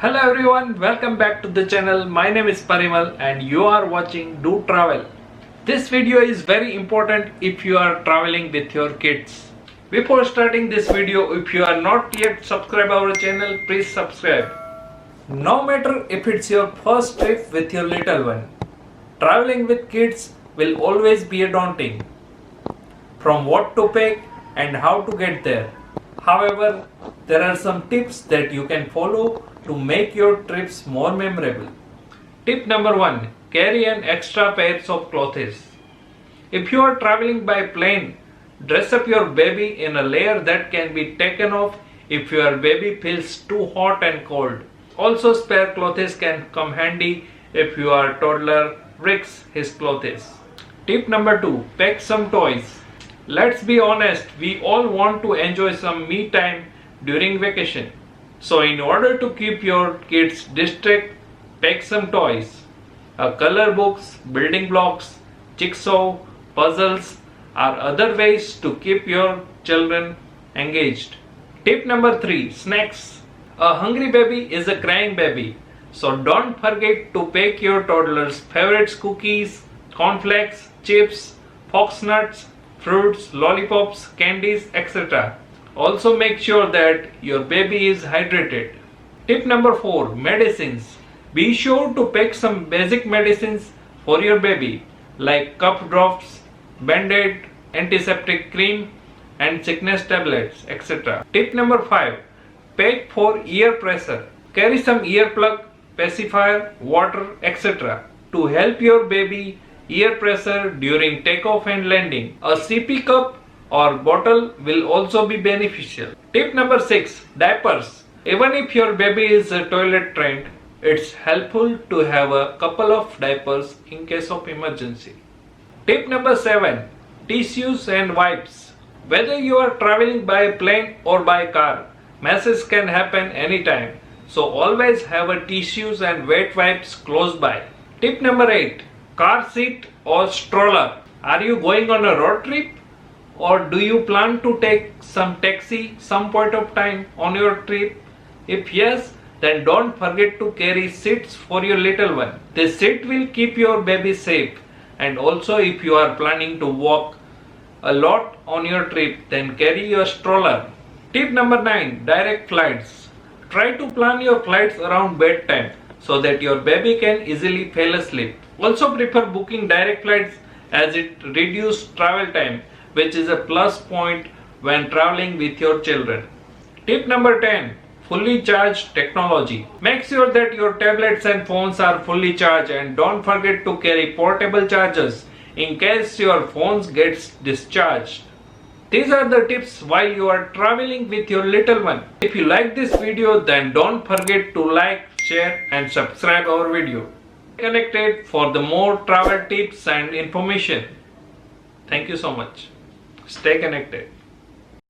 Hello everyone, welcome back to the channel. My name is Parimal and you are watching Do Travel. This video is very important if you are traveling with your kids. Before starting this video, if you are not yet subscribed our channel, please subscribe. No matter if it's your first trip with your little one, traveling with kids will always be daunting. From what to pack and how to get there. However, there are some tips that you can follow to make your trips more memorable. Tip number 1. Carry an extra pairs of clothes. If you are traveling by plane, dress up your baby in a layer that can be taken off if your baby feels too hot and cold. Also, spare clothes can come handy if your toddler breaks his clothes. Tip number 2. Pack some toys. Let's be honest, we all want to enjoy some me time during vacation. So in order to keep your kids distracted, pack some toys. Color books, building blocks, jigsaw, puzzles are other ways to keep your children engaged. Tip number 3. Snacks. A hungry baby is a crying baby. So don't forget to pack your toddler's favorite cookies, cornflakes, chips, fox nuts, fruits, lollipops, candies, etc. Also make sure that your baby is hydrated. Tip number 4. Medicines. Be sure to pack some basic medicines for your baby like cough drops, band-aid, antiseptic cream and sickness tablets, etc. Tip number 5. Pack for ear pressure. Carry some earplug, pacifier, water, etc. to help your baby ear pressure during takeoff and landing. A CP cup or bottle will also be beneficial. Tip number 6. Diapers. Even if your baby is toilet trained, it's helpful to have a couple of diapers in case of emergency. Tip number 7. Tissues and wipes. Whether you are traveling by plane or by car, messes can happen anytime. So always have a tissues and wet wipes close by. Tip number 8. Car seat or stroller. Are you going on a road trip? Or do you plan to take some taxi some point of time on your trip? If yes, then don't forget to carry seats for your little one. This seat will keep your baby safe, and also if you are planning to walk a lot on your trip, then carry your stroller. Tip number 9. Direct flights. Try to plan your flights around bedtime so that your baby can easily fall asleep. Also prefer booking direct flights as it reduces travel time, which is a plus point when traveling with your children. Tip number 10. Fully charged technology. Make sure that your tablets and phones are fully charged and don't forget to carry portable chargers in case your phones gets discharged. These are the tips while you are traveling with your little one. If you like this video, then don't forget to like, share and subscribe our video. Stay connected for the more travel tips and information. Thank you so much. Stay connected.